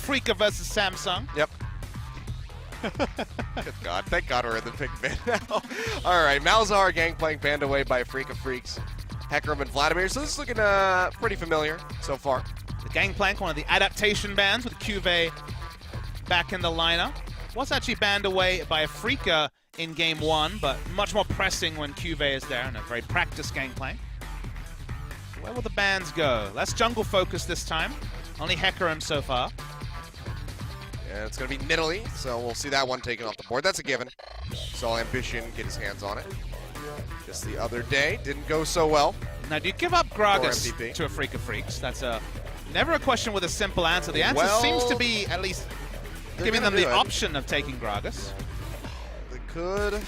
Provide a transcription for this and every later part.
Afreeca versus Samsung. Yep. Good God. Thank God we're in the big bit now. All right. Malzahar Gangplank banned away by Afreeca Freecs. Hecarim and Vladimir. So this is looking pretty familiar so far. The Gangplank, one of the adaptation bans with Cuvée back in the lineup. Was actually banned away by Afreeca in game 1, but much more pressing when Cuvée is there, and a very practiced Gangplank. Where will the bans go? Less jungle focus this time. Only Hecarim so far. Yeah, it's going to be Nidalee, so we'll see that one taken off the board. That's a given. Saw Ambition get his hands on it. Just the other day, didn't go so well. Now, do you give up Gragas to Afreeca Freecs? That's never a question with a simple answer. The answer seems to be at least giving them the option of taking Gragas. They could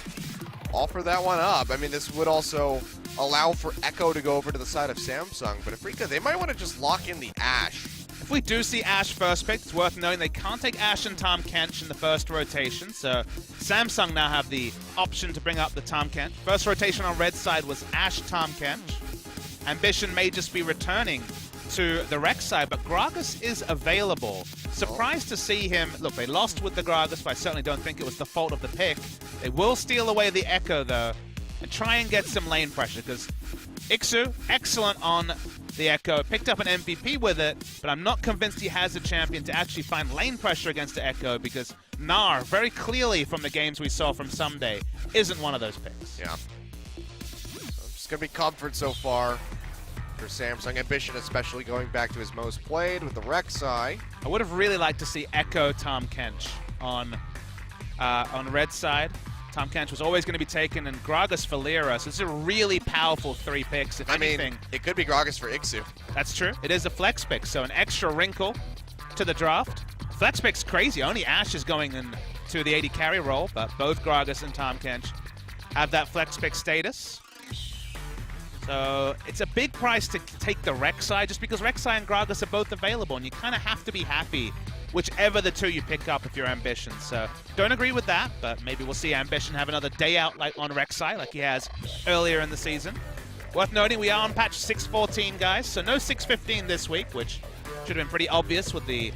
offer that one up. I mean, this would also allow for Echo to go over to the side of Samsung, but Afreeca, they might want to just lock in the Ashe. If we do see Ashe first pick, it's worth knowing they can't take Ashe and Tahm Kench in the first rotation, so Samsung now have the option to bring up the Tahm Kench. First rotation on red side was Ashe, Tahm Kench. Ambition may just be returning to the Rex side, but Gragas is available. Surprised to see him. Look, they lost with the Gragas, but I certainly don't think it was the fault of the pick. They will steal away the Echo, though, and try and get some lane pressure, because Ixu, excellent on the Echo, picked up an MVP with it, but I'm not convinced he has a champion to actually find lane pressure against the Echo, because Gnar, very clearly from the games we saw from Someday, isn't one of those picks. Yeah. So it's going to be comfort so far for Samsung. Ambition especially going back to his most played with the Rek'Sai. I would have really liked to see Echo Tahm Kench on red side. Tahm Kench was always going to be taken, and Gragas for Lyra, so it's a really powerful 3 picks, if anything. Mean, it could be Gragas for Ixu. That's true. It is a flex pick, so an extra wrinkle to the draft. Flex pick's crazy. Only Ashe is going into the AD carry role, but both Gragas and Tahm Kench have that flex pick status. So it's a big price to take the Rek'Sai, just because Rek'Sai and Gragas are both available, and you kind of have to be happy whichever the 2 you pick up if you're Ambition. So don't agree with that, but maybe we'll see Ambition have another day out like on Rek'Sai like he has earlier in the season. Worth noting, we are on patch 6.14, guys, so no 6.15 this week, which should have been pretty obvious with the...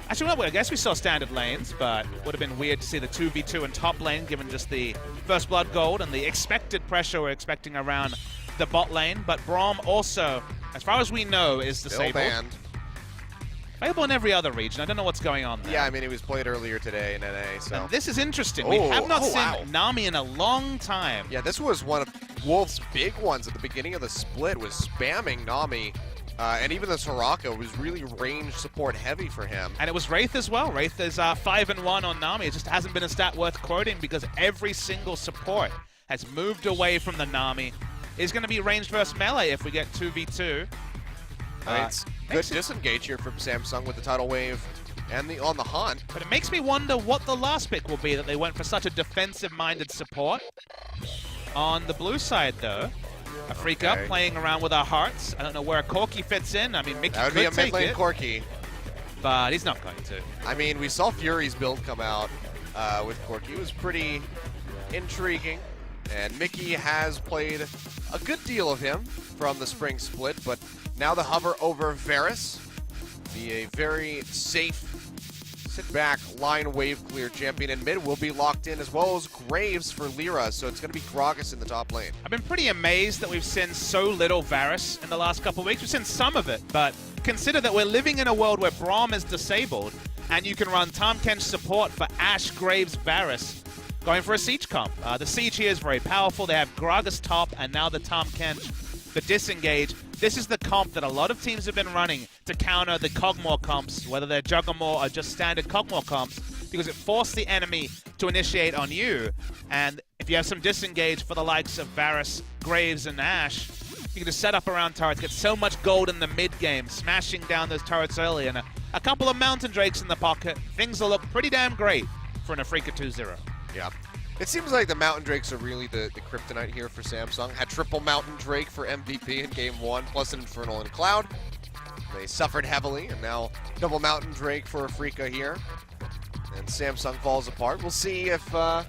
Actually, well, I guess we saw standard lanes, but would have been weird to see the 2v2 in top lane, given just the First Blood Gold and the expected pressure we're expecting around the bot lane. But Braum also, as far as we know, is disabled. Still banned. Available in every other region. I don't know what's going on there. Yeah, I mean, he was played earlier today in NA, so... And this is interesting. We have not seen Nami in a long time. Yeah, this was one of Wolf's big ones at the beginning of the split, was spamming Nami. And even the Soraka was really range support heavy for him. And it was Wraith as well. Wraith is 5-1 on Nami. It just hasn't been a stat worth quoting, because every single support has moved away from the Nami. It's going to be ranged versus melee if we get 2v2. It's good disengage here from Samsung with the tidal wave and on the hunt. But it makes me wonder what the last pick will be, that they went for such a defensive-minded support. On the blue side, though, Afreeca playing around with our hearts. I don't know where Corki fits in. I mean, Mickey that would be a mid-lane Corki. But he's not going to. I mean, we saw Fury's build come out with Corki. It was pretty intriguing. And Mickey has played a good deal of him from the spring split, but now the hover over Varus. Be a very safe, sit-back, line wave clear champion, and mid will be locked in, as well as Graves for Lyra, so it's going to be Gragas in the top lane. I've been pretty amazed that we've seen so little Varus in the last couple of weeks. We've seen some of it, but consider that we're living in a world where Braum is disabled, and you can run Tahm Kench support for Ashe, Graves, Varus, going for a siege comp. The siege here is very powerful. They have Gragas top, and now the Tahm Kench, the disengage. This is the comp that a lot of teams have been running to counter the Kog'Maw comps, whether they're Juggermaw or just standard Kog'Maw comps, because it forced the enemy to initiate on you. And if you have some disengage for the likes of Varus, Graves, and Ashe, you can just set up around turrets, get so much gold in the mid-game, smashing down those turrets early, and a couple of Mountain Drakes in the pocket. Things will look pretty damn great for an Afreeca 2-0. Yeah. It seems like the Mountain Drakes are really the kryptonite here for Samsung. Had triple Mountain Drake for MVP in Game 1, plus an Infernal and Cloud. They suffered heavily, and now double Mountain Drake for Afreeca here. And Samsung falls apart. We'll see if the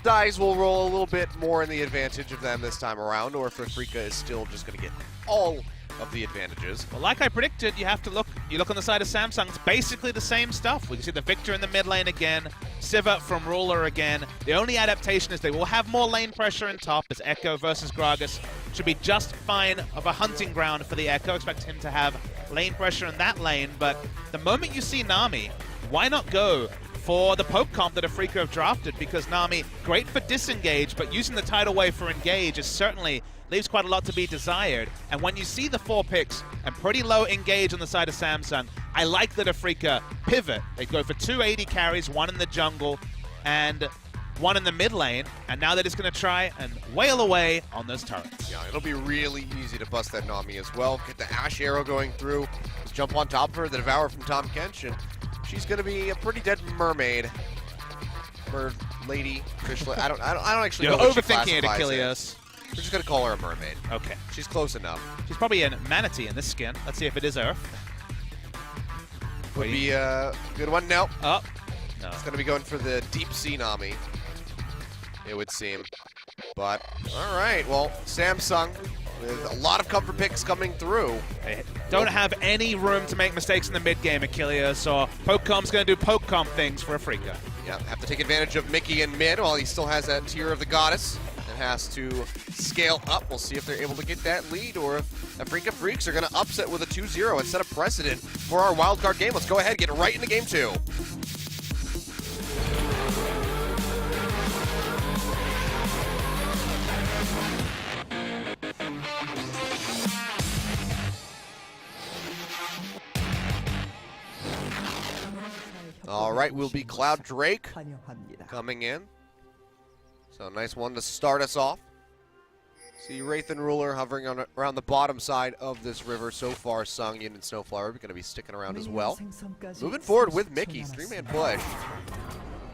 dice will roll a little bit more in the advantage of them this time around, or if Afreeca is still just going to get all of the advantages. Well, like I predicted, you have to you look on the side of Samsung, it's basically the same stuff. We can see the Victor in the mid lane again, Sivert from Ruler again. The only adaptation is they will have more lane pressure in top, as Echo versus Gragas should be just fine of a hunting ground for the Echo. Expect him to have lane pressure in that lane, but the moment you see Nami, why not go for the poke comp that Afreeca have drafted? Because Nami, great for disengage, but using the tidal wave for engage is certainly leaves quite a lot to be desired. And when you see the 4 picks and pretty low engage on the side of Samsung, I like that Afreeca pivot. They go for 2 AD carries, 1 in the jungle and 1 in the mid lane, and now they're just going to try and wail away on those turrets. Yeah, it'll be really easy to bust that Nami as well. Get the Ash arrow going through, just jump on top of her, the Devour from Tahm Kench, and she's going to be a pretty dead mermaid. Bird lady, fish lady. I don't actually know. You're what she overthinking it, classifies Achilles. We're just gonna call her a mermaid. Okay. She's close enough. She's probably a manatee in this skin. Let's see if it is Earth. Would be a good one. No. Oh. No. It's gonna be going for the deep sea Nami, it would seem. But all right. Well, Samsung with a lot of comfort picks coming through. They don't have any room to make mistakes in the mid game, Achilles. So Pokecomp's gonna do Pokecomp things for Afreeca. Yeah. Have to take advantage of Mickey in mid while he still has that Tear of the Goddess. Has to scale up. We'll see if they're able to get that lead or if Afreeca Freecs are going to upset with a 2-0 and set a precedent for our wildcard game. Let's go ahead and get right into game 2. All right, we'll be Cloud Drake coming in. So nice one to start us off. See Wraith and Ruler hovering around the bottom side of this river so far. Sungyeon and Snowflower are going to be sticking around as well. Moving forward with Mickey, 3-man push.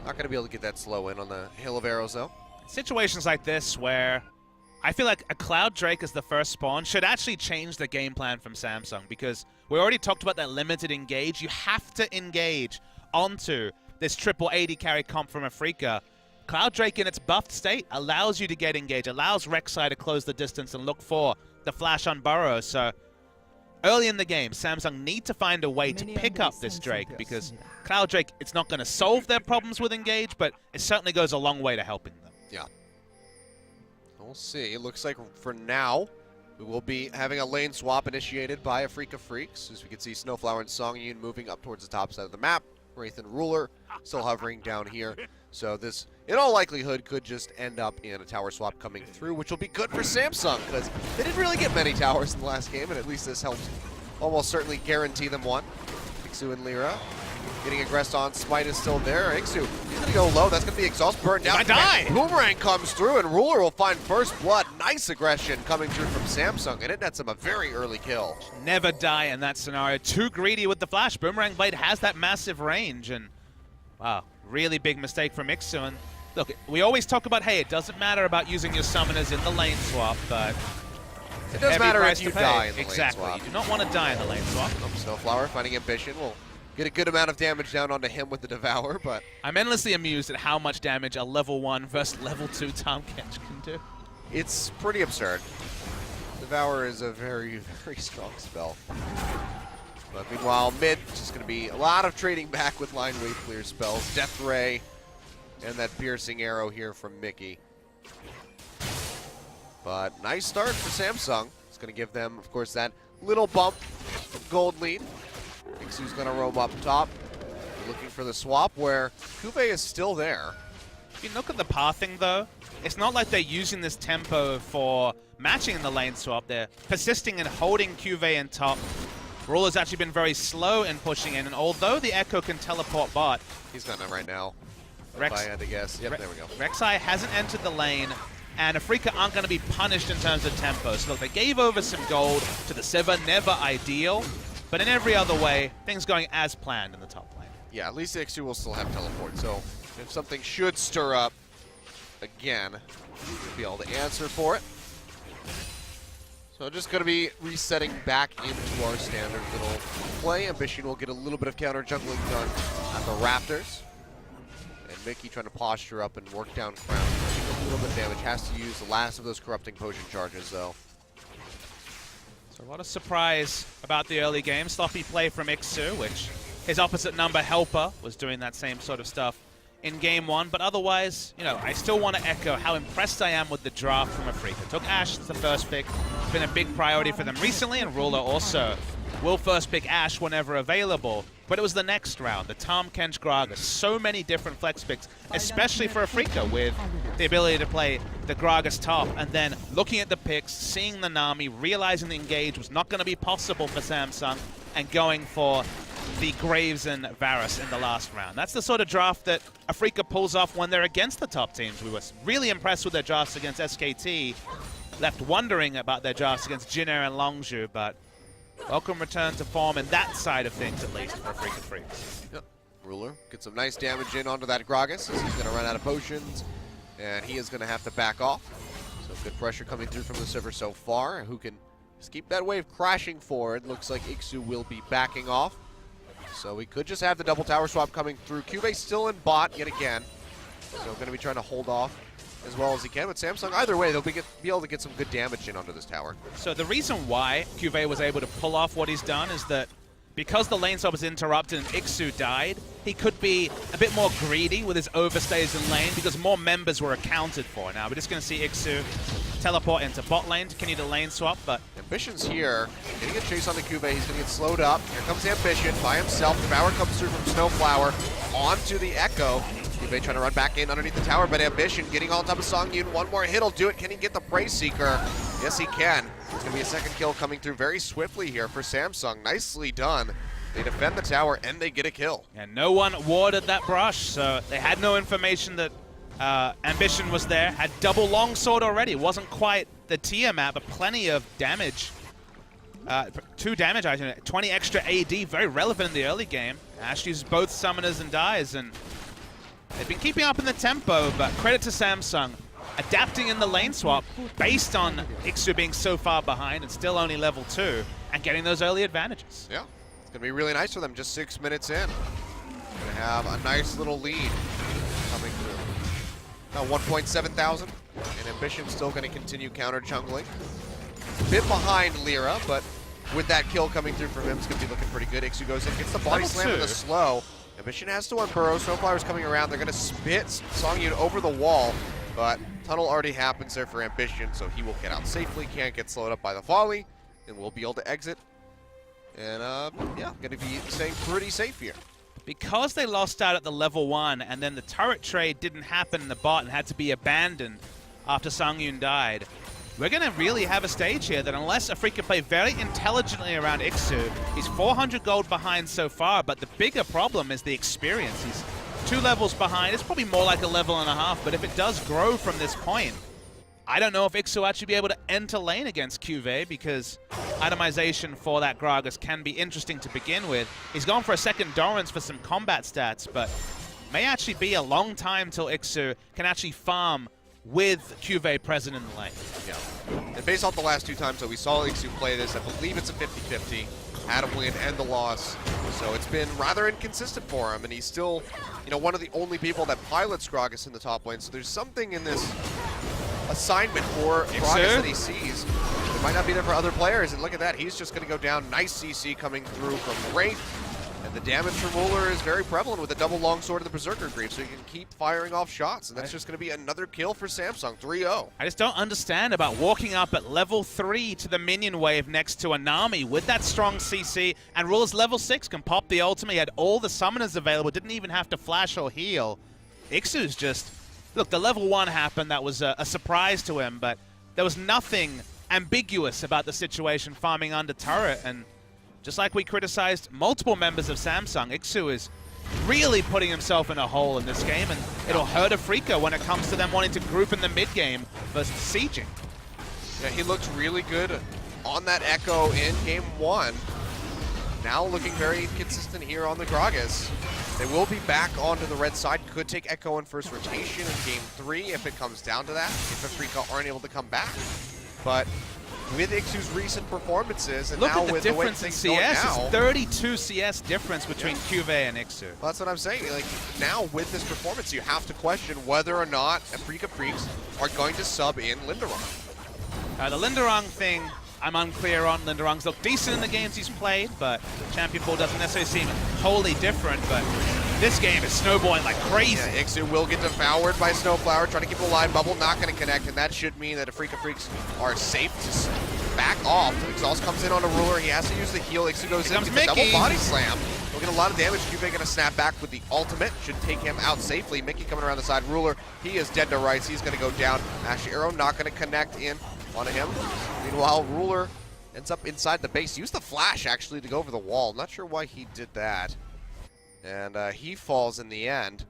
Not going to be able to get that slow in on the Hail of Arrows though. Situations like this where I feel like a Cloud Drake as the first spawn should actually change the game plan from Samsung, because we already talked about that limited engage. You have to engage onto this triple AD carry comp from Afreeca. Cloud Drake in its buffed state allows you to get engaged, allows Rek'Sai to close the distance and look for the flash on Burrow. So early in the game, Samsung need to find a way to pick up this Drake, because Cloud Drake, it's not going to solve their problems with engage, but it certainly goes a long way to helping them. Yeah. We'll see. It looks like for now, we will be having a lane swap initiated by Afreeca Freecs. As we can see, Snowflower and Sungyeon moving up towards the top side of the map. Wraith and Ruler still hovering down here. So this, in all likelihood, could just end up in a tower swap coming through, which will be good for Samsung, because they didn't really get many towers in the last game, and at least this helps almost certainly guarantee them one. Ixu and Lyra getting aggressed on. Smite is still there. Ixu, he's going to go low. That's going to be exhaust burn down. Boomerang comes through, and Ruler will find first blood. Nice aggression coming through from Samsung, and it nets him a very early kill. Never die in that scenario. Too greedy with the flash. Boomerang Blade has that massive range, and wow, really big mistake from Ixu. And look, we always talk about, hey, it doesn't matter about using your summoners in the lane swap, but it does matter if you die in the lane swap. You do not want to die in the lane swap. Snowflower finding ambition will get a good amount of damage down onto him with the Devour, but I'm endlessly amused at how much damage a level 1 versus level 2 Tahm Kench can do. It's pretty absurd. Devour is a very, very strong spell. But meanwhile, mid, just going to be a lot of trading back with line wave clear spells. Death Ray and that piercing arrow here from Mickey. But nice start for Samsung. It's going to give them, of course, that little bump gold lead. Ixu's going to roam up top, looking for the swap where Cuvée is still there. If you look at the pathing, though, it's not like they're using this tempo for matching in the lane swap. They're persisting and holding Cuvée in top. Ruler's actually been very slow in pushing in, and although the Echo can teleport bot, he's got it right now. Rex, if I had to guess. Yep, there we go. Rek'Sai hasn't entered the lane, and Afreeca aren't going to be punished in terms of tempo. So look, they gave over some gold to the Sivir, never ideal, but in every other way, things going as planned in the top lane. Yeah, at least Ixu will still have teleport, so if something should stir up again, we'll be able to answer for it. So just going to be resetting back into our standard little play. Ambition will get a little bit of counter jungling done at the Raptors. And Mickey trying to posture up and work down Crown. A little bit of damage. Has to use the last of those corrupting potion charges, though. So So what a surprise about the early game. Sloppy play from Ixu, which his opposite number, Helper, was doing that same sort of stuff in game 1. But otherwise, you know, I still want to echo how impressed I am with the draft from Afreeca. Took Ashe as the first pick. It's been a big priority for them recently, and Ruler also will first pick Ashe whenever available. But it was the next round, the Tahm Kench Gragas. So many different flex picks, especially for Afreeca, with the ability to play the Gragas top, and then looking at the picks, seeing the Nami, realizing the engage was not going to be possible for Samsung, and going for the Graves and Varus in the last round. That's the sort of draft that Afreeca pulls off when they're against the top teams. We were really impressed with their drafts against SKT, left wondering about their drafts against Jin Air and Longzhu, but welcome return to form in that side of things, at least, for Afreeca Freecs. Yep. Ruler gets some nice damage in onto that Gragas as he's going to run out of potions, and he is going to have to back off. So good pressure coming through from the server so far. Who can just keep that wave crashing forward? Looks like Ixu will be backing off. So we could just have the double tower swap coming through. Cuvee still in bot yet again. So going to be trying to hold off as well as he can. But Samsung, either way, they'll be able to get some good damage in onto this tower. So the reason why Cuvee was able to pull off what he's done is that because the lane swap was interrupted and Ixu died, he could be a bit more greedy with his overstays in lane because more members were accounted for. Now we're just going to see Ixu teleport into bot lane to continue the lane swap, but Ambition's here, getting a chase on the Cuvee. He's going to get slowed up. Here comes Ambition by himself. The power comes through from Snowflower onto the Echo. Cuvee trying to run back in underneath the tower, but Ambition getting on top of Songyun. One more hit'll do it. Can he get the Praise Seeker? Yes, he can. It's going to be a second kill coming through very swiftly here for Samsung. Nicely done. They defend the tower and they get a kill. And no one warded that brush, so they had no information that Ambition was there. Had double longsword already. Wasn't quite the Tiamat, but plenty of damage. 2 damage items, 20 extra AD, very relevant in the early game. Ashe uses both summoners and dies, and they've been keeping up in the tempo, but credit to Samsung. Adapting in the lane swap based on Ixu being so far behind and still only level 2 and getting those early advantages. Yeah, it's going to be really nice for them just 6 minutes in. Going to have a nice little lead coming through. About 1.7 thousand, and Ambition's still going to continue counter jungling. A bit behind Lyra, but with that kill coming through from him, it's going to be looking pretty good. Ixu goes in, gets the body slam and the slow. Ambition has to unburrow. Snowflower's coming around. They're going to spit Songyun over the wall, but tunnel already happens there for Ambition, so he will get out safely. Can't get slowed up by the volley, and will be able to exit. And yeah, going to be staying pretty safe here. Because they lost out at the level 1 and then the turret trade didn't happen in the bot and had to be abandoned after Songyun died, we're going to really have a stage here that unless Afreeca play very intelligently around Ixu, he's 400 gold behind so far, but the bigger problem is the experience. He's 2 levels behind. It's probably more like a level and a half, but if it does grow from this point, I don't know if Ixu will actually be able to enter lane against Cuvee because itemization for that Gragas can be interesting to begin with. He's gone for a second Dorans for some combat stats, but may actually be a long time till Ixu can actually farm with Cuvee present in the lane. Yeah. And based off the last 2 times that we saw Ixu play this, I believe it's a 50-50. Had a win and a loss. So it's been rather inconsistent for him, and he's still, you know, one of the only people that pilots Gragas in the top lane. So there's something in this assignment for Gragas that he sees. It might not be there for other players, and look at that. He's just going to go down. Nice CC coming through from Wraith. And the damage from Ruler is very prevalent with the double longsword of the Berserker Greaves, so you can keep firing off shots, and that's just going to be another kill for Samsung, 3-0. I just don't understand about walking up at level 3 to the minion wave next to a Nami with that strong CC, and Ruler's level 6 can pop the ultimate. He had all the summoners available, didn't even have to flash or heal. Ixu's just... Look, the level 1 happened, that was a surprise to him, but there was nothing ambiguous about the situation farming under turret, and just like we criticized multiple members of Samsung, Ixu is really putting himself in a hole in this game, and it'll hurt Afreeca when it comes to them wanting to group in the mid game versus sieging. Yeah, he looked really good on that Echo in game 1. Now looking very inconsistent here on the Gragas. They will be back onto the red side. Could take Echo in first rotation in game 3 if it comes down to that, if Afreeca aren't able to come back. But with Ixu's recent performances, and look now at the with difference the way in things CS. now, It's 32 CS difference between Cuvee and Ixu. Well, that's what I'm saying. Like, now with this performance, you have to question whether or not Afreeca Freecs are going to sub in Linderong. The Linderong thing I'm unclear on. Linderong's looked decent in the games he's played, but Champion Pool doesn't necessarily seem wholly different, but this game is snowballing like crazy. Yeah, Ixu will get devoured by Snowflower, trying to keep the line bubble, not going to connect, and that should mean that Afreeca Freecs are safe to back off. Exhaust comes in on a Ruler, he has to use the heal. Ixu goes in, gets a double body slam. He'll get a lot of damage. Cube going to snap back with the ultimate, should take him out safely. Mickey coming around the side. Ruler, he is dead to rights. He's going to go down. Ash Arrow not going to connect in onto him. Meanwhile, Ruler ends up inside the base. Used the flash, actually, to go over the wall. Not sure why he did that. And he falls in the end.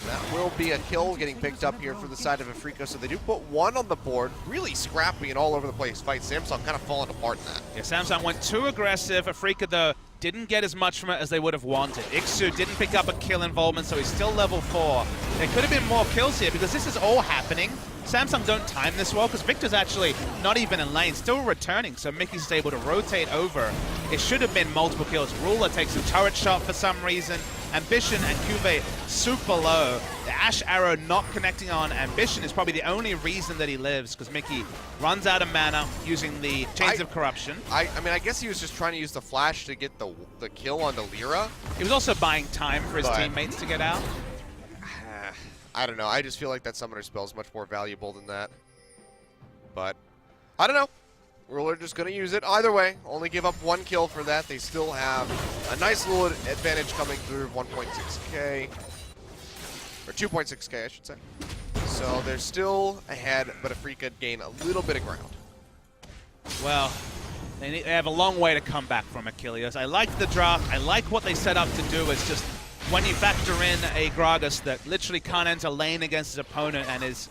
That will be a kill getting picked up here for the side of Afreeca. So they do put one on the board. Really scrappy and all over the place fight. Samsung kind of falling apart in that. Yeah, Samsung went too aggressive. Afreeca, though, didn't get as much from it as they would have wanted. Ixu didn't pick up a kill involvement, so he's still level 4. There could have been more kills here because this is all happening. Samsung don't time this well because Victor's actually not even in lane, still returning, so Mickey's able to rotate over. It should have been multiple kills. Ruler takes a turret shot for some reason. Ambition and Cube super low. The Ash Arrow not connecting on Ambition is probably the only reason that he lives because Mickey runs out of mana using the Chains of Corruption. I mean, I guess he was just trying to use the flash to get the kill on the Lyra. He was also buying time for his teammates to get out. I don't know. I just feel like that summoner spell is much more valuable than that. But I don't know. Ruler just going to use it. Either way, only give up 1 kill for that. They still have a nice little advantage coming through 1.6k. Or 2.6k, I should say. So they're still ahead, but Afreeca gain a little bit of ground. Well, they have a long way to come back from Achilles. I like the draft. I like what they set up to do. It's just when you factor in a Gragas that literally can't enter lane against his opponent and is...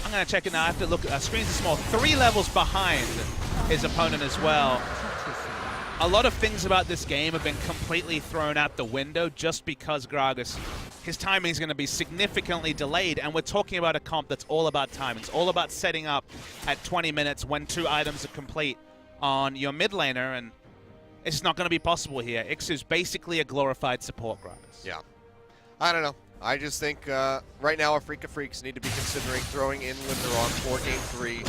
I'm going to check it now. I have to look. Screens are small. 3 levels behind his opponent as well. A lot of things about this game have been completely thrown out the window just because Gragas, his timing is going to be significantly delayed, and we're talking about a comp that's all about timing. It's all about setting up at 20 minutes when 2 items are complete on your mid laner, and it's not going to be possible here. Ixu's basically a glorified support Gragas. Yeah. I don't know. I just think right now Afreeca Freecs need to be considering throwing in Linderong for Game 3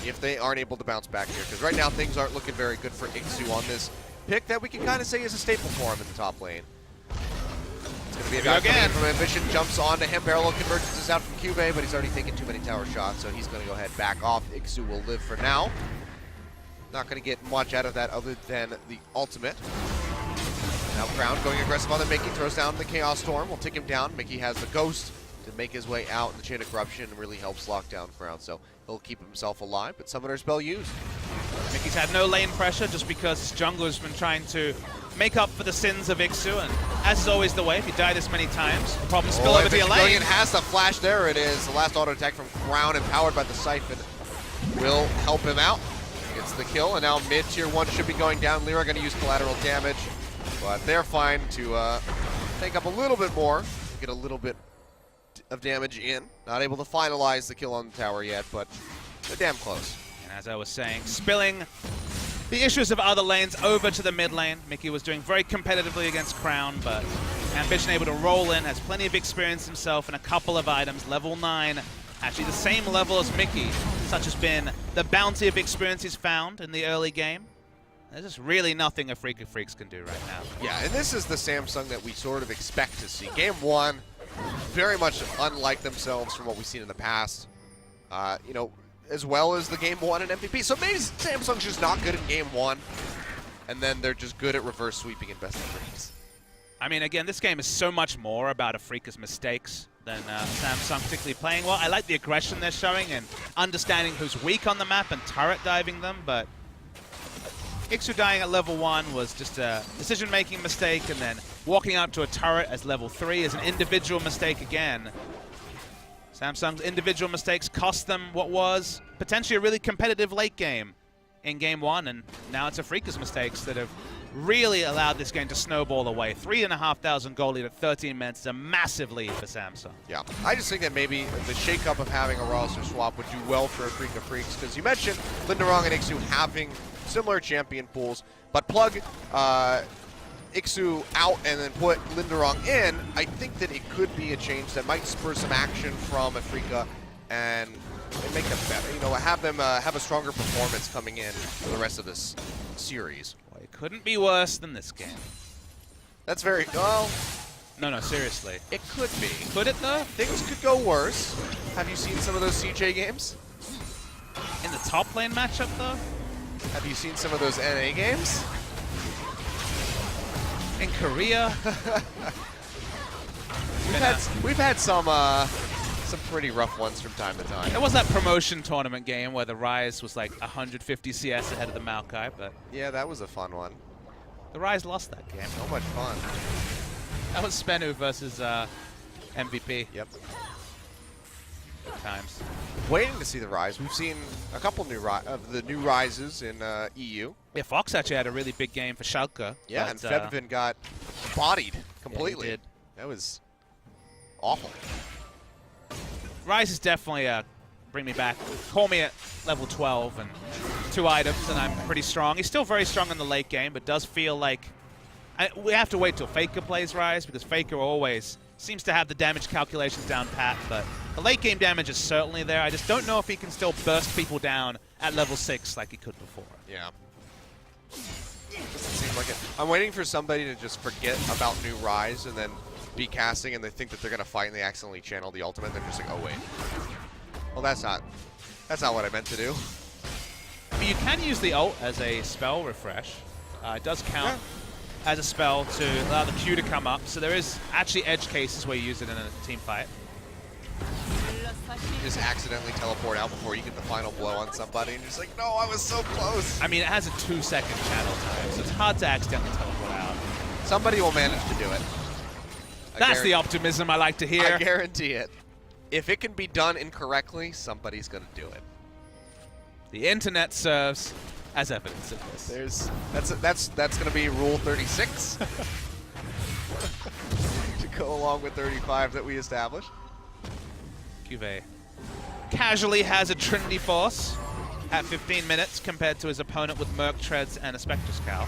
if they aren't able to bounce back here. Because right now things aren't looking very good for Ixu on this pick that we can kind of say is a staple for him in the top lane. It's going to be a guy coming in from Ambition, jumps onto him. Parallel convergence is out from Cube, but he's already taken too many tower shots, so he's going to go ahead back off. Ixu will live for now. Not going to get much out of that other than the ultimate. Now Crown going aggressive on the Mickey, throws down the Chaos Storm, will take him down. Mickey has the Ghost to make his way out in the Chain of Corruption and really helps lock down Crown, so he'll keep himself alive, but Summoner Spell used. Mickey's had no lane pressure just because his jungler's been trying to make up for the sins of Ixu, and as is always the way, if you die this many times, the problems spill over to your lane. Brilliant has the flash, there it is. The last auto attack from Crown, empowered by the Siphon, will help him out. Gets the kill, and now mid tier 1 should be going down. Lyra going to use collateral damage. But they're fine to take up a little bit more, get a little bit of damage in. Not able to finalize the kill on the tower yet, but they're damn close. And as I was saying, spilling the issues of other lanes over to the mid lane. Mickey was doing very competitively against Crown, but Ambition able to roll in, has plenty of experience himself and a couple of items. Level 9, actually the same level as Mickey. Such has been the bounty of experience he's found in the early game. There's just really nothing Afreeca Freecs can do right now. Yeah, and this is the Samsung that we sort of expect to see. Game 1, very much unlike themselves from what we've seen in the past. You know, as well as the Game 1 and MVP. So maybe Samsung's just not good in Game 1, and then they're just good at reverse sweeping and best of threes. I mean, again, this game is so much more about Afreeca's mistakes than Samsung particularly playing well. I like the aggression they're showing and understanding who's weak on the map and turret diving them, but Ixu dying at level 1 was just a decision-making mistake, and then walking out to a turret as level 3 is an individual mistake again. Samsung's individual mistakes cost them what was potentially a really competitive late game in Game 1, and now it's Afreeca's mistakes that have really allowed this game to snowball away. 3,500 gold lead at 13 minutes is a massive lead for Samsung. Yeah, I just think that maybe the shakeup of having a roster swap would do well for Afreeca Freecs, because you mentioned Linderong and Ixu having similar champion pools, but plug Ixu out and then put Linderong in. I think that it could be a change that might spur some action from Afreeca and make them better. You know, have them have a stronger performance coming in for the rest of this series. Well, it couldn't be worse than this game. That's very well. No, seriously. It could be. Could it though? Things could go worse. Have you seen some of those CJ games? In the top lane matchup though? Have you seen some of those NA games? In Korea? We've had some pretty rough ones from time to time. There was that promotion tournament game where the Rise was like 150 CS ahead of the Maokai, but Yeah, that was a fun one. the Rise lost that game. So much fun. That was Spenu versus MVP. Yep. At times. Waiting to see the Rise. We've seen a couple of the new Rises in EU. Yeah, Fox actually had a really big game for Schalke. Yeah, but, and Febvin got bodied completely. Yeah, he did. That was awful. Rise is definitely bring me back. Call me at level 12 and 2 items and I'm pretty strong. He's still very strong in the late game, but does feel like we have to wait till Faker plays Rise because Faker always seems to have the damage calculations down pat, but the late game damage is certainly there. I just don't know if he can still burst people down at level 6 like he could before. Yeah. Doesn't seem like it. I'm waiting for somebody to just forget about new Rise and then be casting and they think that they're going to fight and they accidentally channel the ultimate. They're just like, oh wait. Well, that's not what I meant to do. I mean, you can use the ult as a spell refresh. It does count as a spell to allow the Q to come up, so there is actually edge cases where you use it in a team fight. You just accidentally teleport out before you get the final blow on somebody and you're just like, no, I was so close. I mean, it has a 2-second channel time, so it's hard to accidentally teleport out. Somebody will manage to do it. That's the optimism I like to hear. I guarantee it. If it can be done incorrectly, somebody's going to do it. The internet serves as evidence of this. That's going to be rule 36 to go along with 35 that we established. Cuvée casually has a Trinity Force at 15 minutes compared to his opponent with Merc Treads and a Spectre's Cowl.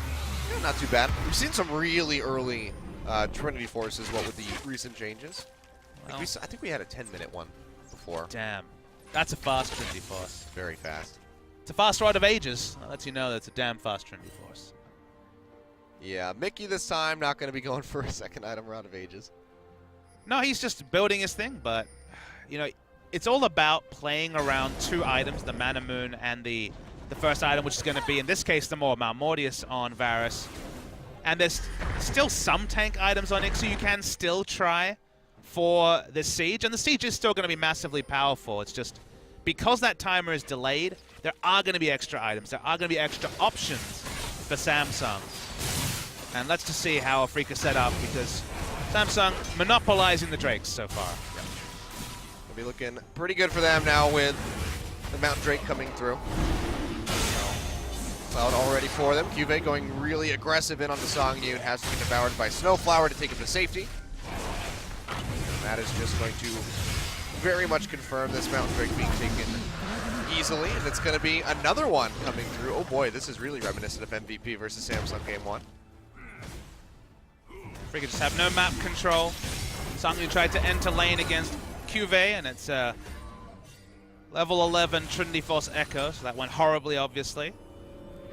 Yeah, not too bad. We've seen some really early Trinity Forces, what with the recent changes. Well, I think we had a 10-minute one before. Damn. That's a fast Trinity Force. Very fast. It's a fast ride of ages. That lets you know that's a damn fast Trinity Force. Yeah, Mickey this time not going to be going for a second item Rod of Ages. No, he's just building his thing, but, you know, it's all about playing around 2 items, the Mana Moon and the first item, which is going to be, in this case, the more Malmortius on Varus. And there's still some tank items on Ixu you can still try for the Siege, and the Siege is still going to be massively powerful. It's just, because that timer is delayed, there are going to be extra items. There are going to be extra options for Samsung. And let's just see how Afreeca set up, because Samsung monopolizing the Drakes so far. It'll be looking pretty good for them now with the Mount Drake coming through. Cloud already for them. Cuvée going really aggressive in on the Songyu and has to be devoured by Snowflower to take him to safety. And that is just going to very much confirm this Mount Drake being taken easily, and it's going to be another one coming through. Oh boy, this is really reminiscent of MVP versus Samsung Game 1. Afreeca just have no map control. Songyu tried to enter lane against Cuvée, and it's level 11 Trinity Force Echo, so that went horribly, obviously.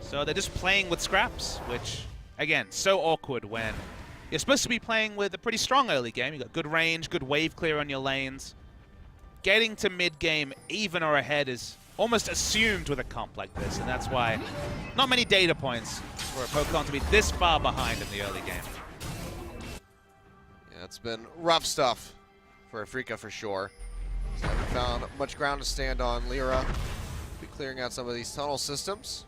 So they're just playing with scraps, which, again, so awkward when you're supposed to be playing with a pretty strong early game. You've got good range, good wave clear on your lanes. Getting to mid-game even or ahead is almost assumed with a comp like this, and that's why not many data points for a Pokemon to be this far behind in the early game. Yeah, it's been rough stuff for Afreeca for sure. So haven't found much ground to stand on. Lyra be clearing out some of these tunnel systems.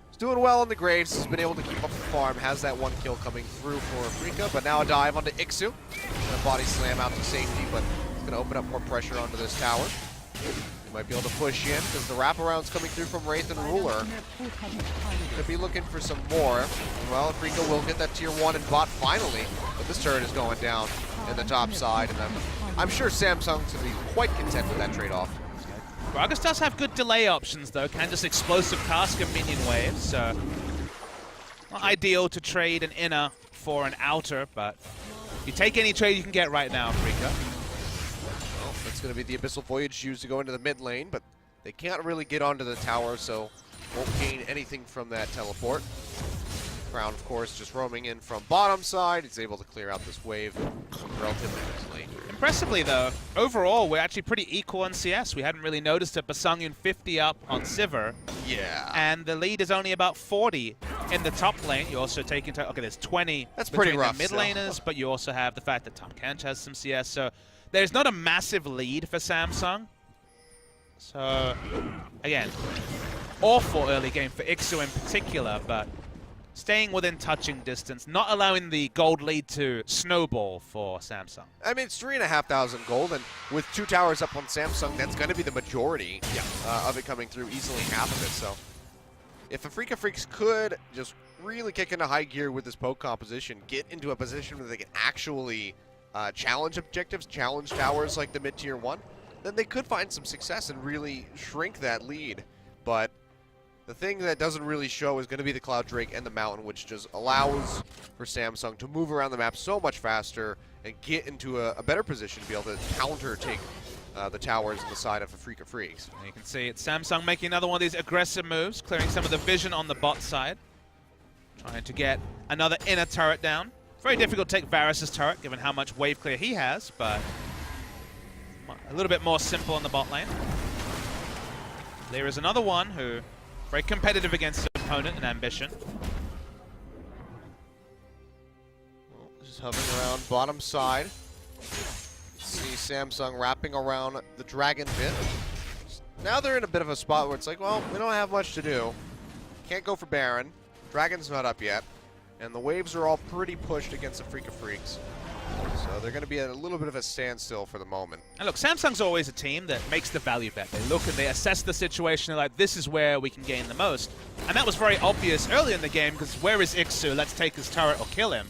He's doing well in the Graves. He's been able to keep up the farm. Has that 1 kill coming through for Afreeca, but now a dive onto Ixu. And a body slam out to safety, but it's going to open up more pressure onto this tower. He might be able to push in because the wraparound's coming through from Wraith and Ruler. Could be looking for some more. Well, Afreeca will get that tier 1 and bot finally, but this turret is going down in the top side, and I'm sure Samsung's going to be quite content with that trade-off. Gragas does have good delay options, though. Can just explosive cast of minion waves, so not ideal to trade an inner for an outer, but you take any trade you can get right now, Afreeca. That's going to be the Abyssal Voyage used to go into the mid lane, but they can't really get onto the tower, so won't gain anything from that teleport. Crown, of course, just roaming in from bottom side. He's able to clear out this wave relatively easily. Impressively, though, overall, we're actually pretty equal on CS. We hadn't really noticed it. Basungyan 50 up on Sivir. Yeah. And the lead is only about 40 in the top lane. You also take into... Okay, there's 20 That's between pretty rough the mid laners, but you also have the fact that Tahm Kench has some CS. So there's not a massive lead for Samsung. So, again, awful early game for Ixu in particular, but staying within touching distance, not allowing the gold lead to snowball for Samsung. I mean, it's 3,500 gold, and with 2 towers up on Samsung, that's going to be the majority of it coming through, easily half of it. So if Afreeca Freecs could just really kick into high gear with this poke composition, get into a position where they can actually challenge objectives, challenge towers like the mid-tier 1, then they could find some success and really shrink that lead. But the thing that doesn't really show is going to be the Cloud Drake and the Mountain, which just allows for Samsung to move around the map so much faster and get into a better position to be able to counter-take the towers on the side of Afreeca Freecs. And you can see it's Samsung making another one of these aggressive moves, clearing some of the vision on the bot side. Trying to get another inner turret down. Very difficult to take Varus' turret, given how much wave clear he has, but a little bit more simple on the bot lane. There is another one who very competitive against his opponent in Ambition. Well, just hovering around bottom side. See Samsung wrapping around the Dragon bit. Now they're in a bit of a spot where it's like, well, we don't have much to do. Can't go for Baron. Dragon's not up yet. And the waves are all pretty pushed against Afreeca Freecs. So they're going to be at a little bit of a standstill for the moment. And look, Samsung's always a team that makes the value bet. They look and they assess the situation. They're like, this is where we can gain the most. And that was very obvious early in the game, because where is Ixu? Let's take his turret or kill him.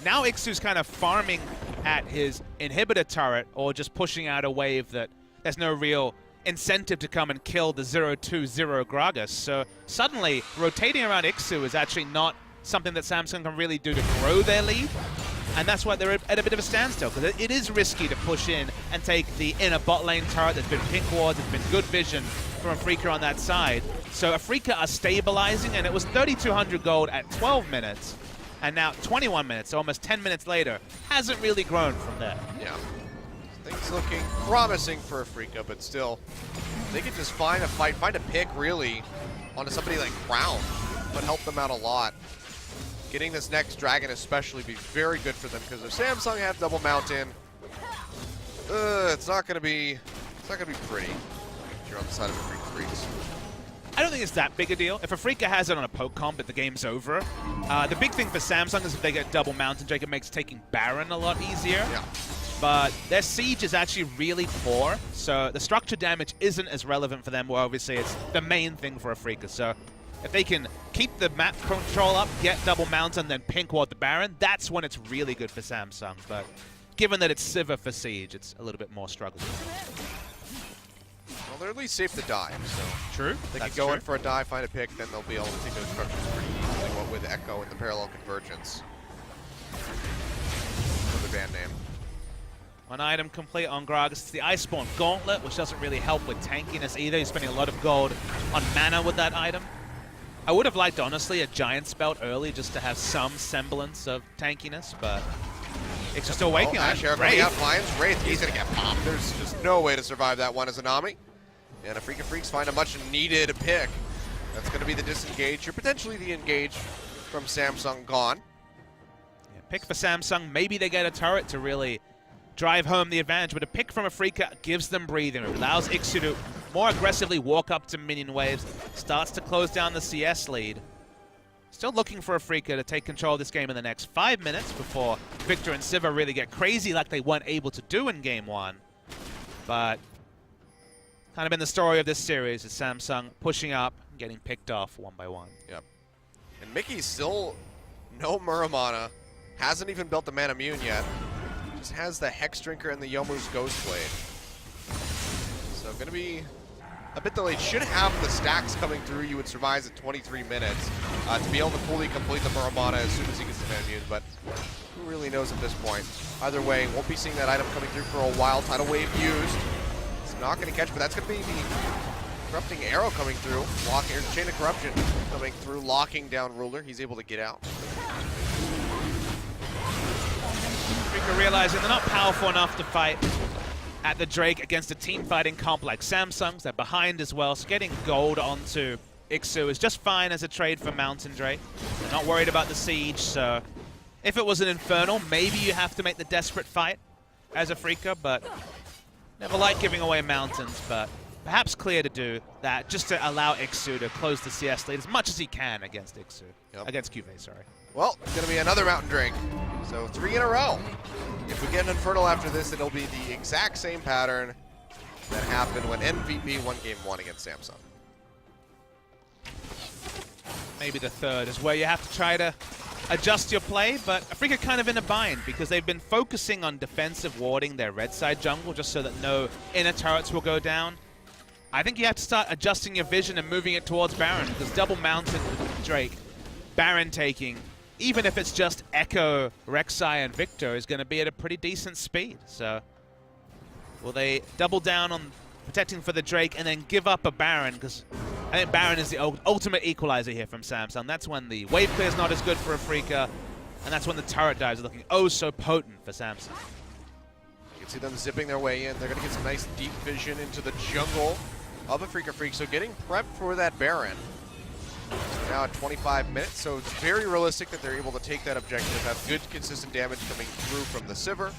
Now Ixu's kind of farming at his inhibitor turret or just pushing out a wave that there's no real incentive to come and kill the 0-2-0 Gragas. So suddenly, rotating around Ixu is actually not something that Samsung can really do to grow their lead. And that's why they're at a bit of a standstill, because it is risky to push in and take the inner bot lane turret. There's been pink wards, there's been good vision from Afreeca on that side. So Afreeca are stabilizing, and it was 3,200 gold at 12 minutes. And now 21 minutes, so almost 10 minutes later, hasn't really grown from there. Yeah. Things looking promising for Afreeca, but still, they could just find a fight, find a pick, really, onto somebody like Crown. Would help them out a lot. Getting this next dragon especially be very good for them, because if Samsung have double mountain, it's not gonna be pretty if you're on the side of Afreeca Freecs. I don't think it's that big a deal. If Afreeca has it on a poke comp, the game's over. The big thing for Samsung is if they get double mountain Drake, it makes taking Baron a lot easier. Yeah. But their siege is actually really poor, so the structure damage isn't as relevant for them, where obviously it's the main thing for Afreeca. So if they can keep the map control up, get double mountain, then pink ward the Baron, that's when it's really good for Samsung. But given that it's Sivir for siege, it's a little bit more struggle. Well, they're at least safe to dive, so True. they can go in for a dive, find a pick, then they'll be able to take those structures pretty easily, what with Echo and the parallel convergence. For the band name. One item complete on Gragas. It's the Iceborne Gauntlet, which doesn't really help with tankiness either. He's spending a lot of gold on mana with that item. I would have liked, honestly, a Giant's Belt early just to have some semblance of tankiness, but it's just still waking on it. Coming out, Lions, Wraith, he's going to get popped. There's just no way to survive that one as a Nami. And Afreeca Freecs find a much-needed pick. That's going to be the disengage, or potentially the engage from Samsung gone. Yeah, pick for Samsung. Maybe they get a turret to really drive home the advantage, but a pick from Afreeca gives them breathing. It allows Ixu to more aggressively walk up to minion waves, starts to close down the CS lead. Still looking for Afreeca to take control of this game in the next 5 minutes before Victor and Sivir really get crazy like they weren't able to do in Game 1. But kind of been the story of this series is Samsung pushing up, getting picked off one by one. Yep. And Mickey's still no Muramana, hasn't even built the Manamune yet. Just has the Hex Drinker and the Yomu's Ghost Blade. So going to be a bit delayed. Should have the stacks coming through. You would survive at 23 minutes to be able to fully complete the Muramana as soon as he gets the Manamune. But really knows at this point. Either way, won't be seeing that item coming through for a while. Tidal Wave used. It's not going to catch, but that's going to be the Corrupting Arrow coming through. Chain of Corruption coming through, locking down Ruler. He's able to get out. Afreeca realizing they're not powerful enough to fight at the Drake against a team fighting comp like Samsung's. They're behind as well, so getting gold onto Ixu is just fine as a trade for Mountain Drake. They're not worried about the siege, so if it was an Infernal, maybe you have to make the desperate fight as Afreeca, but never like giving away mountains, but perhaps clear to do that just to allow Ixu to close the CS lead as much as he can against Ixu. Yep. Against QV, sorry. Well, it's going to be another Mountain Drake. So 3 in a row. If we get an Infernal after this, it'll be the exact same pattern that happened when MVP won Game 1 against Samsung. Maybe the third is where you have to try to adjust your play, but Afreeca kind of in a bind because they've been focusing on defensive warding their red side jungle just so that no inner turrets will go down. I think you have to start adjusting your vision and moving it towards Baron because double Mountain with Drake, Baron taking, even if it's just Echo, Rek'Sai, and Victor, is going to be at a pretty decent speed. So will they double down on protecting for the Drake and then give up a Baron? Because I think Baron is the ultimate equalizer here from Samsung. That's when the wave clear is not as good for Afreeca, and that's when the turret dives are looking oh so potent for Samsung. You can see them zipping their way in. They're going to get some nice deep vision into the jungle of Afreeca Freecs. So getting prepped for that Baron. So now at 25 minutes, so it's very realistic that they're able to take that objective, have good consistent damage coming through from the Sivir.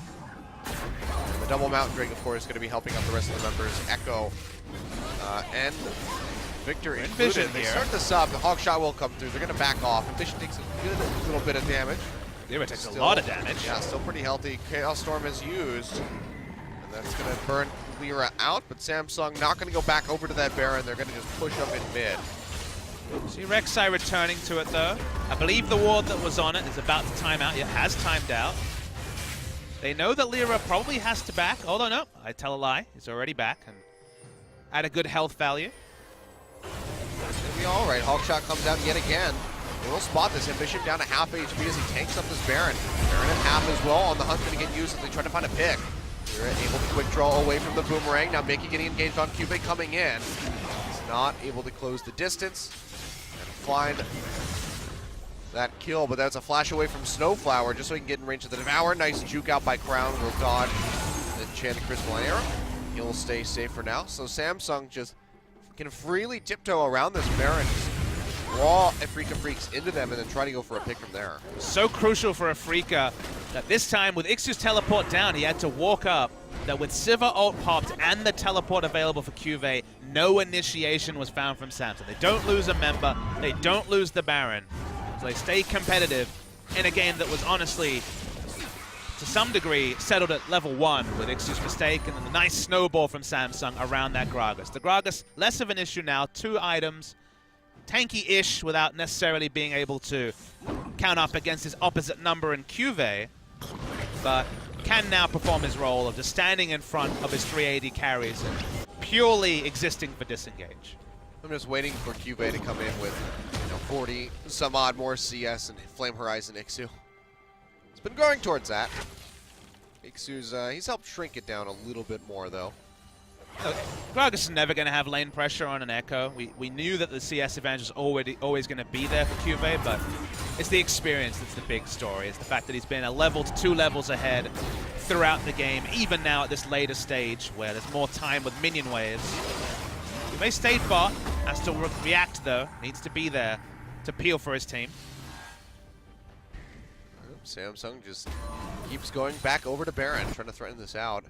And the double Mountain Drake, of course, is going to be helping out the rest of the members. Echo and Victor included. They start the sub, the Hog Shot will come through. They're going to back off. Vision takes a good little bit of damage. It takes a lot of damage. Yeah, still pretty healthy. Chaos Storm is used. And that's going to burn Lyra out, but Samsung not going to go back over to that Baron. They're going to just push up in mid. See Rek'Sai returning to it though. I believe the ward that was on it is about to time out. It has timed out. They know that Lyra probably has to back. Although no, I tell a lie. He's already back and at a good health value. It's going to be all right. Hawkshot comes out yet again. They will spot this. Ambition down to half HP as he tanks up this Baron. Baron at half as well. On the hunt, going to get used as they try to find a pick. Lyra able to quick draw away from the Boomerang. Now Mickey getting engaged on QB coming in. He's not able to close the distance and find that kill, but that's a flash away from Snowflower just so he can get in range of the Devour. Nice juke out by Crown. Will dodge the Enchanted Crystalline Arrow. He'll stay safe for now. So Samsung just can freely tiptoe around this Baron. Draw Afreeca Freecs into them and then try to go for a pick from there. So crucial for Afreeca that this time with Ixu's teleport down, he had to walk up. That with Sivir ult popped and the teleport available for QV, no initiation was found from Samsung. They don't lose a member, they don't lose the Baron. So they stay competitive in a game that was honestly, to some degree, settled at level 1 with Ixu's mistake and then the nice snowball from Samsung around that Gragas. The Gragas, less of an issue now, 2 items, tanky-ish without necessarily being able to count up against his opposite number in QV, but can now perform his role of just standing in front of his 380 carries and purely existing for disengage. I'm just waiting for QV to come in with 40 some odd more CS and Flame Horizon Ixu. It's been going towards that. Ixu's, he's helped shrink it down a little bit more though. Gragas is never going to have lane pressure on an Echo. We knew that the CS advantage was always going to be there for QV, but it's the experience that's the big story. It's the fact that he's been a level to 2 levels ahead throughout the game, even now at this later stage where there's more time with minion waves. He may stay bot, has to react though, needs to be there to peel for his team. Samsung just keeps going back over to Baron, trying to threaten this out.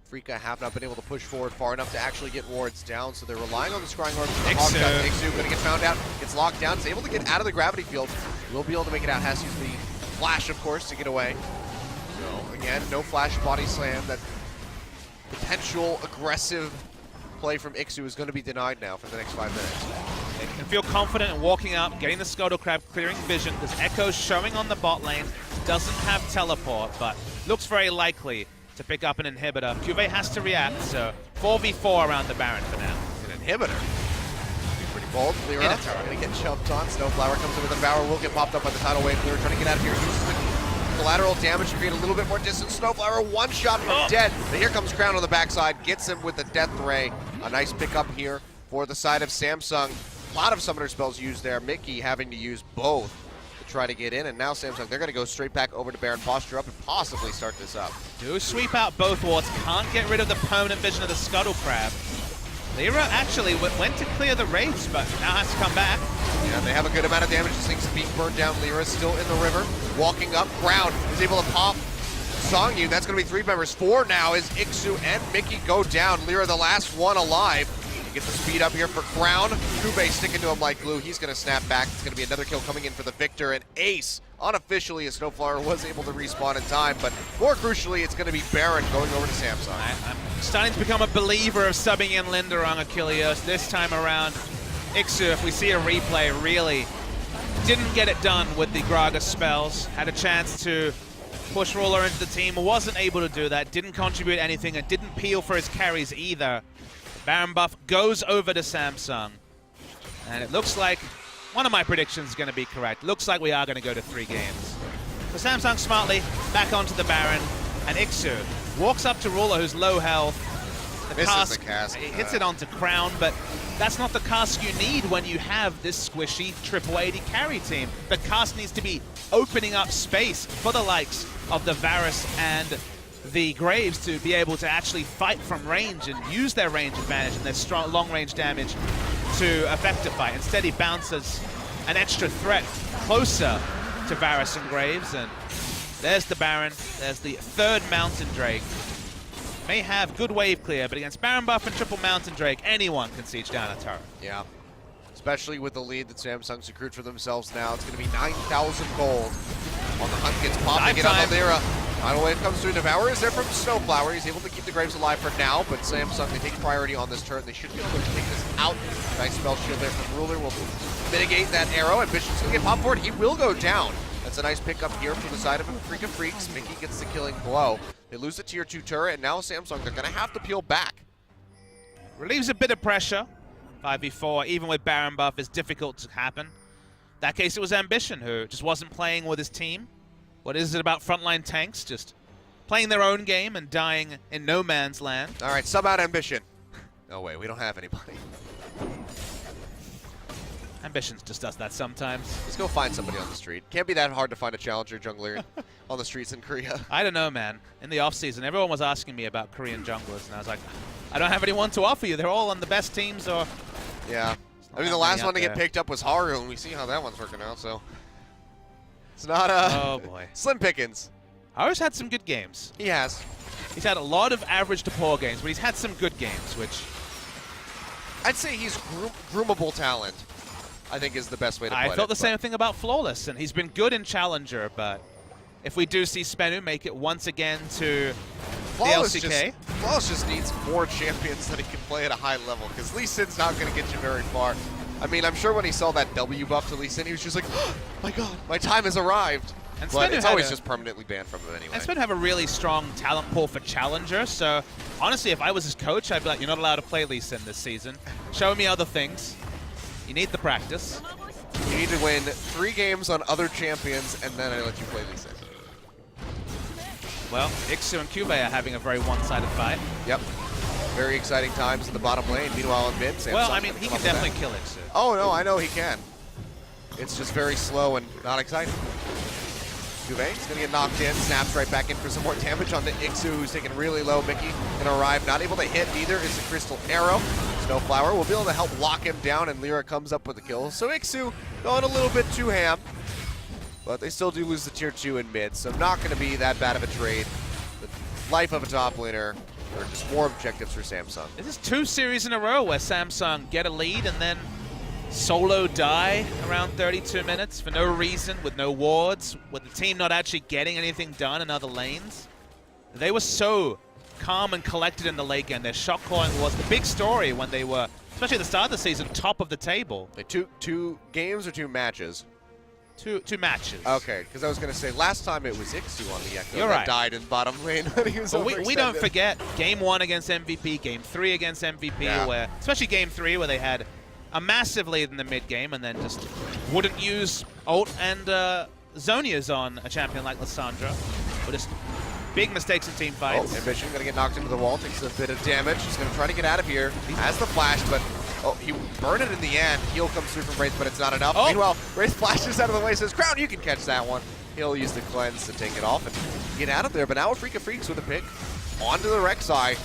Afreeca have not been able to push forward far enough to actually get wards down, so they're relying on the Scrying Orb. Ixu going to get found out, gets locked down, is able to get out of the gravity field. Will be able to make it out, has to use the flash, of course, to get away. So, again, no flash body slam. That potential aggressive play from Ixu is going to be denied now for the next 5 minutes. They can feel confident in walking up, getting the Scuttle Crab, clearing vision, because Echo's showing on the bot lane, doesn't have teleport, but looks very likely to pick up an inhibitor. QV has to react, so 4v4 around the Baron for now. An inhibitor. Pretty bold. Lyra going to get jumped on. Snowflower comes in with a Devour, will get popped up by the Tidal Wave. Lyra trying to get out of here. Uses the collateral damage to create a little bit more distance. Snowflower, one shot from dead. But here comes Crown on the backside, gets him with the Death Ray. A nice pickup here for the side of Samsung. A lot of summoner spells used there. Mickey having to use both to try to get in, and now Samsung, they're going to go straight back over to Baron, posture up, and possibly start this up. Do sweep out both wards, can't get rid of the permanent vision of the Scuttle Crab. Lyra actually went to clear the Wraiths, but now has to come back. Yeah, they have a good amount of damage. This thing's being burned down. Lyra is still in the river, walking up. Crown is able to pop Songyu. That's going to be 3 members. 4 now as Ixu and Mickey go down. Lyra, the last one alive. Get the speed up here for Crown. Kube sticking to him like glue. He's going to snap back. It's going to be another kill coming in for the Victor. And Ace, unofficially, as Snowflower was able to respawn in time. But more crucially, it's going to be Baron going over to Samsung. I'm starting to become a believer of subbing in Linda on Achilles. This time around, Ixu, if we see a replay, really didn't get it done with the Gragas spells. Had a chance to push Ruler into the team. Wasn't able to do that. Didn't contribute anything and didn't peel for his carries either. Baron buff goes over to Samsung. And it looks like one of my predictions is going to be correct. Looks like we are going to go to 3 games. So Samsung smartly back onto the Baron. And Ixu walks up to Ruler, who's low health. Misses the cast. He hits it onto Crown, but that's not the cast you need when you have this squishy triple AD carry team. The cast needs to be opening up space for the likes of the Varus and the Graves to be able to actually fight from range and use their range advantage and their strong long-range damage to affect a fight. Instead, he bounces an extra threat closer to Varus and Graves, and there's the Baron. There's the 3rd Mountain Drake. May have good wave clear, but against Baron buff and triple Mountain Drake, anyone can siege down a turret. Yeah, especially with the lead that Samsung's accrued for themselves now. It's going to be 9,000 gold. On the hunt gets popping it on the Lyra. Final wave comes through. Devour is there from Snowflower. He's able to keep the Graves alive for now, but Samsung, they take priority on this turret. They should be able to take this out. Nice spell shield there from Ruler. Will mitigate that arrow, and Bishop's going to get popped for it. He will go down. That's a nice pickup here from the side of Afreeca Freecs. Mickey gets the killing blow. They lose the tier 2 turret, and now Samsung, they're going to have to peel back. Relieves a bit of pressure. 5v4, even with Baron buff, is difficult to happen. In that case, it was Ambition, who just wasn't playing with his team. What is it about frontline tanks? Just playing their own game and dying in no man's land. All right, sub out Ambition. No way, we don't have anybody. Ambition just does that sometimes. Let's go find somebody on the street. Can't be that hard to find a challenger jungler on the streets in Korea. I don't know, man. In the off-season, everyone was asking me about Korean junglers, and I was like, I don't have anyone to offer you. They're all on the best teams, or... Yeah. I mean, the last one to get picked up was Haru, and we see how that one's working out, so... It's not oh boy. Slim pickings. Haru's had some good games. He has. He's had a lot of average to poor games, but he's had some good games, which... I'd say he's groomable talent, I think is the best way to put it. I felt the same thing about Flawless, and he's been good in Challenger, but if we do see Spenu make it once again to Flawless the LCK... Flawless just needs more champions that he can play at a high level, because Lee Sin's not going to get you very far. I mean, I'm sure when he saw that W buff to Lee Sin, he was just like, oh my god, my time has arrived. And but it's always just permanently banned from him anyway. And Spenu have a really strong talent pool for Challenger, so honestly, if I was his coach, I'd be like, you're not allowed to play Lee Sin this season. Show me other things. You need the practice. You need to win 3 games on other champions, and then I let you play Lee Sin. Well, Ixu and Kube are having a very one-sided fight. Yep. Very exciting times in the bottom lane. Meanwhile, in mid, well, I mean, he can definitely kill Ixu. Oh, no, I know he can. It's just very slow and not exciting. Kube is going to get knocked in, snaps right back in for some more damage on the Ixu, who's taken really low. Mickey going to arrive, not able to hit either is the Crystal Arrow. Snowflower will be able to help lock him down, and Lyra comes up with the kill. So Ixu going a little bit too ham, but they still do lose the tier 2 in mid, so not going to be that bad of a trade. The life of a top laner, or just more objectives for Samsung. This is 2 series in a row where Samsung get a lead and then solo die around 32 minutes for no reason, with no wards, with the team not actually getting anything done in other lanes. They were so calm and collected in the late game. Their shot calling was the big story when they were, especially at the start of the season, top of the table. Two games or 2 matches? Two matches. Okay, because I was going to say, last time it was Ixu on the Echo that right. Died in bottom lane when he was we don't forget Game 1 against MVP, Game 3 against MVP, where, especially Game 3, where they had a massive lead in the mid game and then just wouldn't use ult and Zonia's on a champion like Lissandra. Or just big mistakes in team fights. Oh, Ambition gonna get knocked into the wall, takes a bit of damage. He's gonna try to get out of here. Has the flash, but he burned it in the end. Heal comes through from Wraith, but it's not enough. Oh. Meanwhile, Wraith flashes out of the way, says, Crown, you can catch that one. He'll use the cleanse to take it off and get out of there. But now Afreeca Freecs with a pick onto the Rek'Sai.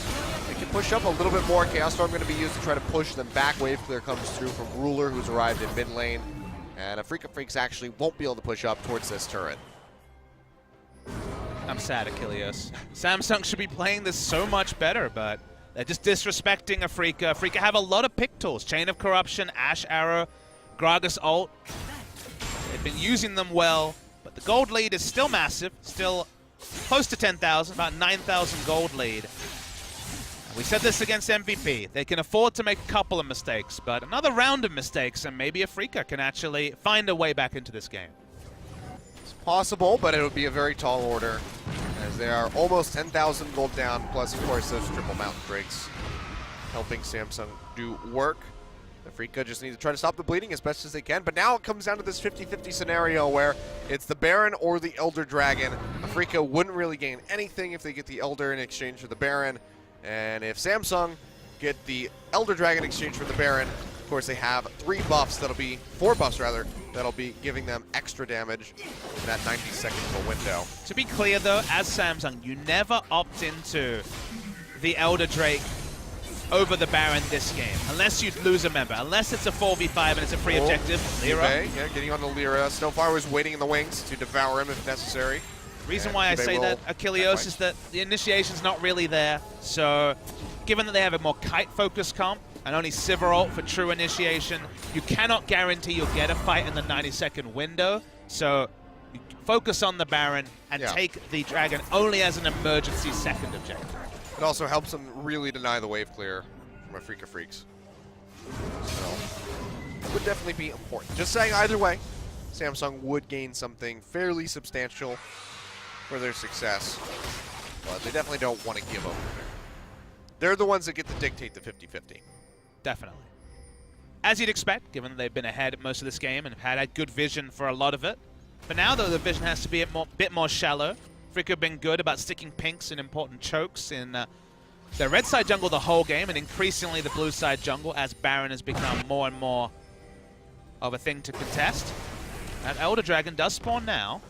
They can push up a little bit more. Chaos Storm going to be used to try to push them back. Wave Clear comes through from Ruler, who's arrived in mid lane. And Afreeca Freecs actually won't be able to push up towards this turret. I'm sad, Achilles. Samsung should be playing this so much better, but they're just disrespecting Afreeca. Afreeca have a lot of pick tools. Chain of Corruption, Ash Arrow, Gragas ult. They've been using them well, but the gold lead is still massive, still close to 10,000, about 9,000 gold lead. And we said this against MVP. They can afford to make a couple of mistakes, but another round of mistakes, and maybe Afreeca can actually find a way back into this game. It's possible, but it would be a very tall order, as they are almost 10,000 gold down, plus, of course, those triple mountain drakes helping Samsung do work. Afreeca just need to try to stop the bleeding as best as they can, but now it comes down to this 50-50 scenario where it's the Baron or the Elder Dragon. Afreeca wouldn't really gain anything if they get the Elder in exchange for the Baron, and if Samsung get the Elder Dragon in exchange for the Baron, of course they have 4 buffs that'll be giving them extra damage in that 90-second window. To be clear though, as Samsung, you never opt into the Elder Drake over the Baron this game, unless you lose a member, unless it's a 4v5 and it's a free objective. Lyra. Yeah, getting on the Lyra. Snowfire was waiting in the wings to devour him if necessary. Reason why I say that, Achilles, is that the initiation's not really there, so given that they have a more kite-focused comp, and only Sivir ult for true initiation, you cannot guarantee you'll get a fight in the 90-second window, so you focus on the Baron and take the Dragon only as an emergency second objective. It also helps them really deny the wave clear from Afreeca Freecs. So, it would definitely be important. Just saying, either way, Samsung would gain something fairly substantial for their success, but they definitely don't want to give up. They're the ones that get to dictate the 50-50. Definitely. As you'd expect, given that they've been ahead most of this game and have had good vision for a lot of it. But now, though, the vision has to be a bit more shallow. Afreeca have been good about sticking pinks in important chokes in the red side jungle the whole game, and increasingly the blue side jungle as Baron has become more and more of a thing to contest. That Elder Dragon does spawn now.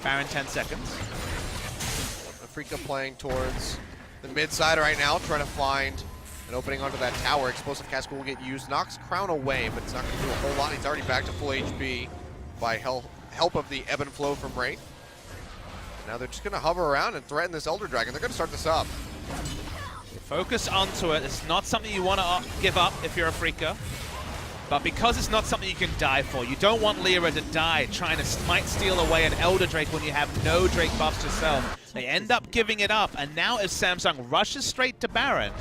Baron 10 seconds. Afreeca playing towards the mid side right now, trying to find an opening onto that tower. Explosive Cascade will get used. Knocks Crown away, but it's not going to do a whole lot. He's already back to full HP by help of the ebb and flow from Wraith. Now they're just going to hover around and threaten this Elder Dragon. They're going to start this up. Focus onto it. It's not something you want to give up if you're Afreeca. But because it's not something you can die for, you don't want Lyra to die trying to might steal away an Elder Drake when you have no Drake buffs yourself. They end up giving it up, and now if Samsung rushes straight to Baron,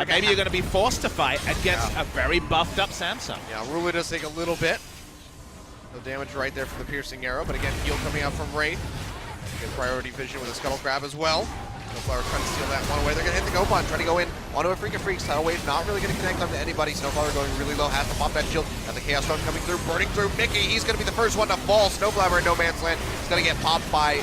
maybe you're going to be forced to fight against a very buffed up Samsung. Yeah, Ruler does take a little bit. No damage right there from the piercing arrow, but again, heal coming out from Wraith. Get priority vision with a Scuttle Grab as well. Snowflower trying to steal that one away. They're going to hit the go button, trying to go in onto Afreeca Freecs. Tidal Wave not really going to connect them to anybody. Snowflower going really low, has to pop that shield. And the Chaos Storm coming through, burning through Mickey. He's going to be the first one to fall. Snowflower in no man's land. He's going to get popped by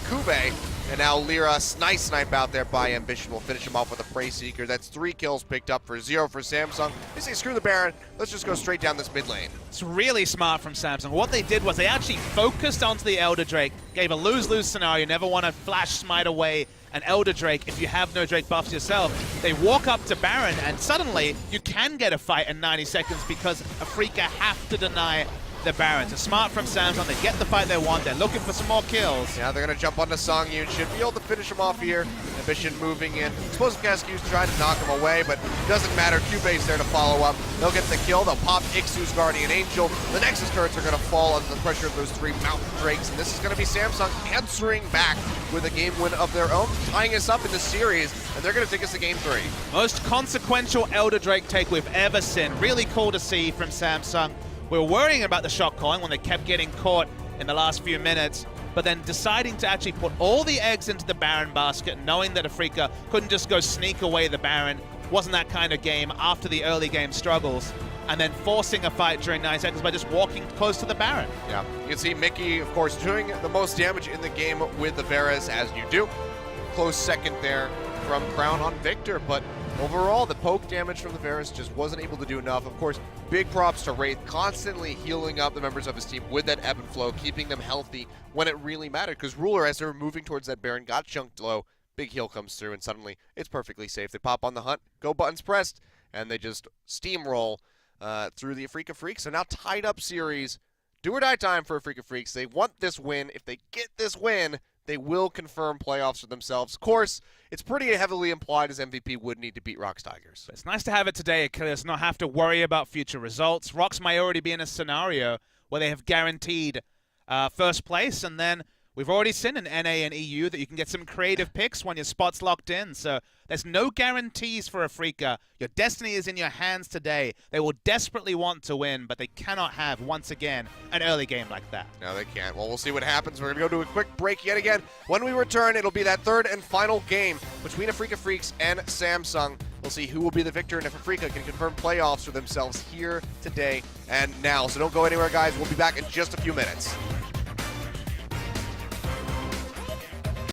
Kube. And now Lyra, nice snipe out there by Ambition will finish him off with a Prey Seeker. That's 3 kills picked up for 0 for Samsung. They say, screw the Baron, let's just go straight down this mid lane. It's really smart from Samsung. What they did was they actually focused onto the Elder Drake, gave a lose-lose scenario. You never want to flash smite away an Elder Drake if you have no Drake buffs yourself. They walk up to Baron, and suddenly you can get a fight in 90 seconds because Afreeca have to deny the Baron. So smart from Samsung. They get the fight they want. They're looking for some more kills. Yeah, they're going to jump onto Songyun. Should be able to finish him off here. Ambition moving in. Explosive Cascade's trying to knock him away, but doesn't matter. Cubate's there to follow up. They'll get the kill. They'll pop Ixu's Guardian Angel. The Nexus turrets are going to fall under the pressure of those 3 Mountain Drakes, and this is going to be Samsung answering back with a game win of their own, tying us up in the series, and they're going to take us to game 3. Most consequential Elder Drake take we've ever seen. Really cool to see from Samsung. We were worrying about the shot calling when they kept getting caught in the last few minutes, but then deciding to actually put all the eggs into the Baron basket, knowing that Afreeca couldn't just go sneak away the Baron. Wasn't that kind of game after the early game struggles. and then forcing a fight during 9 seconds by just walking close to the Baron. Yeah, you can see Mickey, of course, doing the most damage in the game with the Varus, as you do. Close second there from Crown on Victor, but overall, the poke damage from the Varus just wasn't able to do enough. Of course, big props to Wraith, constantly healing up the members of his team with that ebb and flow, keeping them healthy when it really mattered, because Ruler, as they were moving towards that Baron, got chunked low. Big heal comes through, and suddenly it's perfectly safe. They pop on the hunt, go buttons pressed, and they just steamroll through the Afreeca Freecs. So now tied up series, do or die time for Afreeca Freecs. They want this win. If they get this win, they will confirm playoffs for themselves. Of course, it's pretty heavily implied as MVP would need to beat Rox Tigers. It's nice to have it today, Achilles, not have to worry about future results. Rox may already be in a scenario where they have guaranteed first place, and then we've already seen in NA and EU that you can get some creative picks when your spot's locked in. So there's no guarantees for Afreeca. Your destiny is in your hands today. They will desperately want to win, but they cannot have, once again, an early game like that. No, they can't. Well, we'll see what happens. We're going to go to a quick break yet again. When we return, it'll be that third and final game between Afreeca Freecs and Samsung. We'll see who will be the victor and if Afreeca can confirm playoffs for themselves here today and now. So don't go anywhere, guys. We'll be back in just a few minutes.